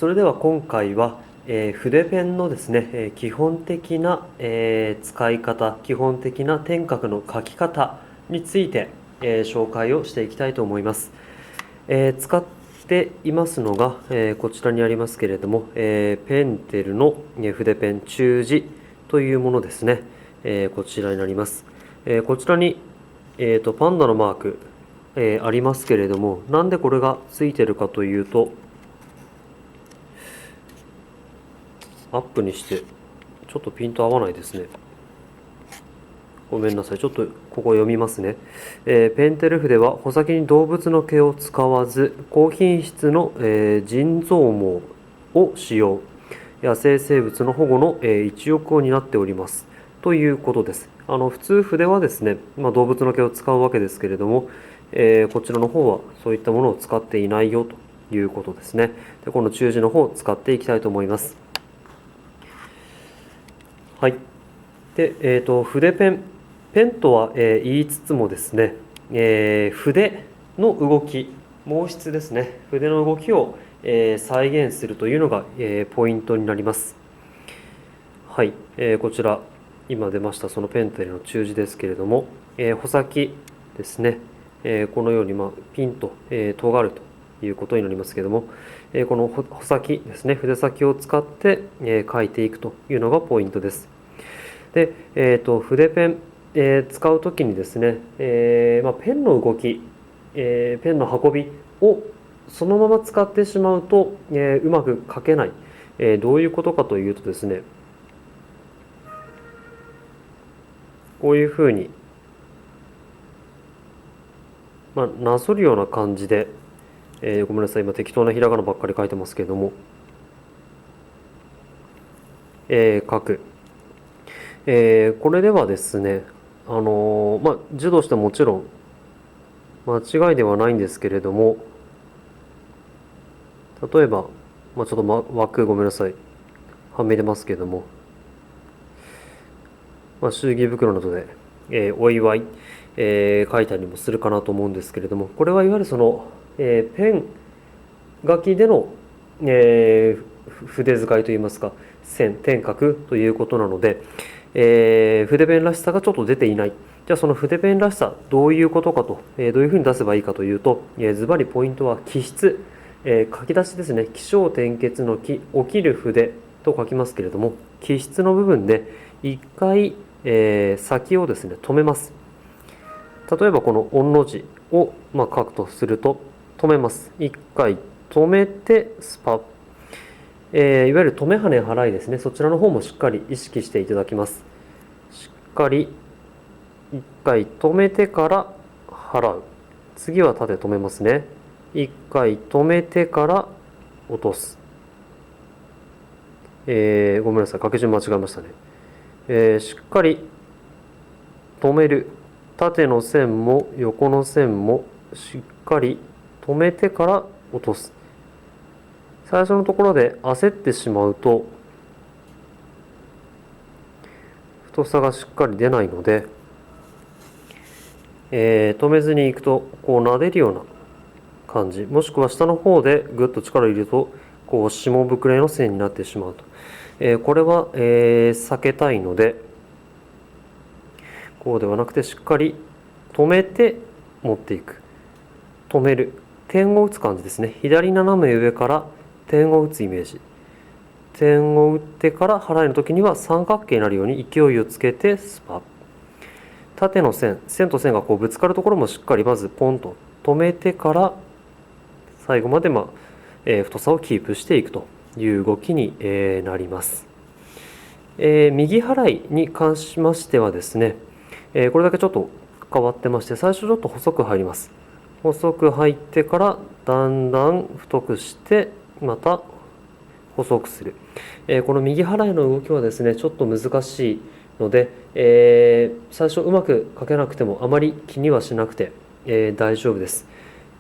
それでは今回は、筆ペンのですね、基本的な、使い方、基本的な点画の書き方について、紹介をしていきたいと思います。使っていますのが、こちらにありますけれども、ペンテルの筆ペン中字というものですね。こちらになります。こちらに、パンダのマーク、ありますけれども、なんでこれがついてるかというと、アップにしてちょっとピント合わないですね。ごめんなさい。ちょっとここ読みますね。ペンテル筆は穂先に動物の毛を使わず高品質の、人造毛を使用。野生生物の保護の、一翼を担っておりますということです。普通筆はですね、動物の毛を使うわけですけれども、こちらの方はそういったものを使っていないよということですね。でこの中字の方を使っていきたいと思います。はい。で、筆ペン。ペンとは、言いつつもですね、筆の動き、毛筆ですね。筆の動きを、再現するというのが、ポイントになります。はい。こちら、今出ましたそのペンテルの中字ですけれども、穂先ですね。このように、ピンと、尖るということになりますけれども、この穂先ですね、筆先を使って、書いていくというのがポイントです。で、筆ペン、使うときにですね、ペンの動き、ペンの運びをそのまま使ってしまうと、うまく書けない、どういうことかというとですね、こういうふうに、なぞるような感じで、ごめんなさい、今適当なひらがなばっかり書いてますけれども、書く。これではですね、字としてもちろん間違いではないんですけれども、例えば、ちょっと、枠ごめんなさい、はみ出ますけれども、祝儀袋などで、お祝い、書いたりもするかなと思うんですけれども、これはいわゆるその、ペン書きでの、筆使いといいますか、線、点画ということなので、筆ペンらしさがちょっと出ていない。じゃあその筆ペンらしさ、どういうことかと、どういうふうに出せばいいかというと、ズバリポイントは起筆、書き出しですね。起承転結の起、起きる筆と書きますけれども、起筆の部分で一回、先をですね、止めます。例えばこの御の字を、書くとすると、止めます。一回止めてスパッ、いわゆる止め跳ね払いですね。そちらの方もしっかり意識していただきます。しっかり一回止めてから払う。次は縦止めますね。一回止めてから落とす。ごめんなさい、書き順間違えましたね。しっかり止める。縦の線も横の線もしっかり止めてから落とす。最初のところで焦ってしまうと太さがしっかり出ないので、止めずにいくとこう撫でるような感じ、もしくは下の方でぐっと力を入れるとこう下膨れの線になってしまうと、これは、避けたいので、こうではなくてしっかり止めて持っていく。止める、点を打つ感じですね。左斜め上から点を打つイメージ。点を打ってから払いの時には三角形になるように勢いをつけてスパッ。縦の線、線と線がこうぶつかるところもしっかりまずポンと止めてから最後まで、太さをキープしていくという動きに、なります。右払いに関しましてはですね、これだけちょっと変わってまして、最初ちょっと細く入ります。細く入ってからだんだん太くしてまた細くする。この右払いの動きはですね、ちょっと難しいので、最初うまく書けなくてもあまり気にはしなくて、大丈夫です。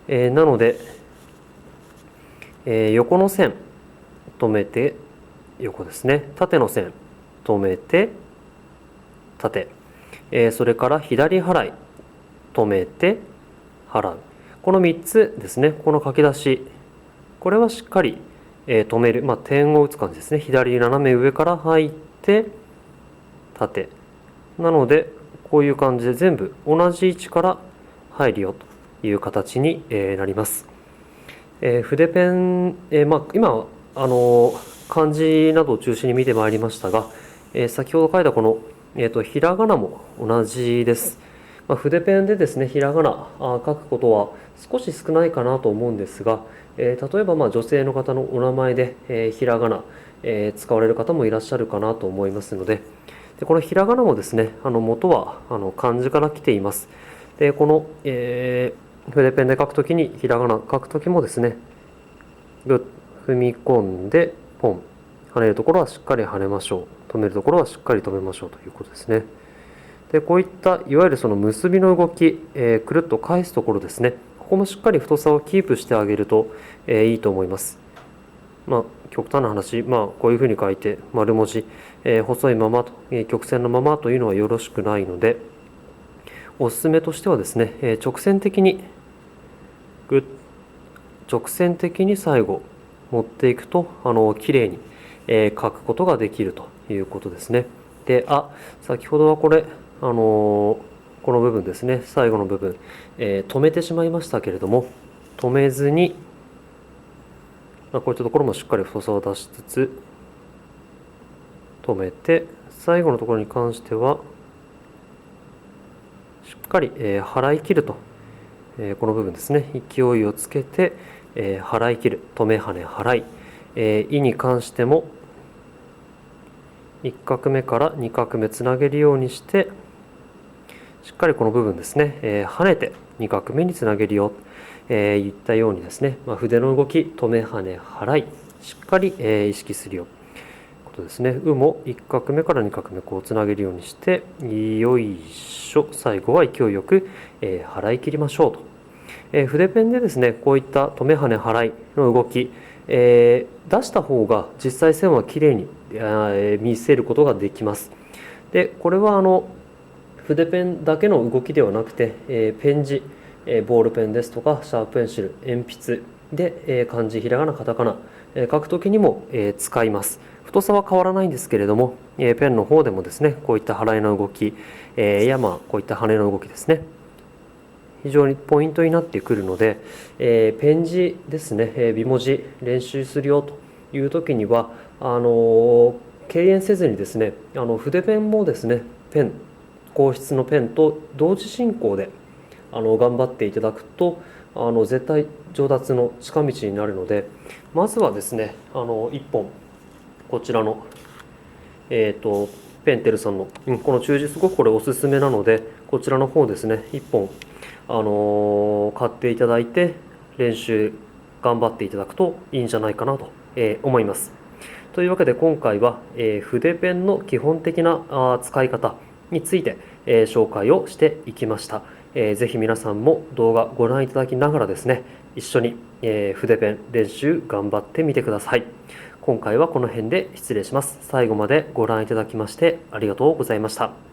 なので、横の線止めて横ですね。縦の線止めて縦、それから左払い止めて払う。この3つですね。この書き出し、これはしっかり止める、点を打つ感じですね。左斜め上から入って縦なので、こういう感じで全部同じ位置から入るよという形になります。筆ペン、今漢字などを中心に見てまいりましたが、先ほど書いたこの、ひらがなも同じです。筆ペンでですね、ひらがな書くことは少し少ないかなと思うんですが、例えば女性の方のお名前で、ひらがな、使われる方もいらっしゃるかなと思いますので、このひらがなもですね、元は漢字から来ています。でこの、筆ペンで書くときにひらがな書くときもですね、踏み込んでポン、跳ねるところはしっかり跳ねましょう、止めるところはしっかり止めましょうということですね。でこういったいわゆるその結びの動き、くるっと返すところですね、ここもしっかり太さをキープしてあげると、いいと思います。極端な話、こういうふうに書いて丸文字、細いままと、曲線のままというのはよろしくないので、おすすめとしてはですね、直線的に最後持っていくと綺麗に書くことができるということですね。で、先ほどはこれこの部分ですね、最後の部分、止めてしまいましたけれども、止めずに、こういったところもしっかり太さを出しつつ止めて、最後のところに関してはしっかり払い切ると、この部分ですね、勢いをつけて払い切る、止め跳ね払い、いに関しても1画目から2画目つなげるようにして、しっかりこの部分ですね、跳ねて2画目につなげるよ、いったようにですね、筆の動き、止め跳ね払い、しっかり意識するようことですね。うも1画目から2画目こうつなげるようにして、よいしょ、最後は勢いよく払い切りましょうと。筆ペンでですね、こういった止め跳ね払いの動き、出した方が実際線はきれいに見せることができます。でこれは筆ペンだけの動きではなくて、ペン字、ボールペンですとかシャープペンシル、鉛筆で漢字、ひらがな、カタカナ書くときにも使います。太さは変わらないんですけれども、ペンの方でもですね、こういった払いの動き、やこういった跳ねの動きですね、非常にポイントになってくるので、ペン字ですね、美文字練習するよという時には敬遠せずにですね、筆ペンもですね、硬質のペンと同時進行で頑張っていただくと絶対上達の近道になるので、まずはですね1本こちらのペンテルさんの、この中字すごくこれおすすめなので、こちらの方ですね1本買っていただいて練習頑張っていただくといいんじゃないかなと思います。というわけで今回は筆ペンの基本的な使い方について紹介をしていきました。ぜひ皆さんも動画ご覧いただきながらですね、一緒に筆ペン練習頑張ってみてください。今回はこの辺で失礼します。最後までご覧いただきましてありがとうございました。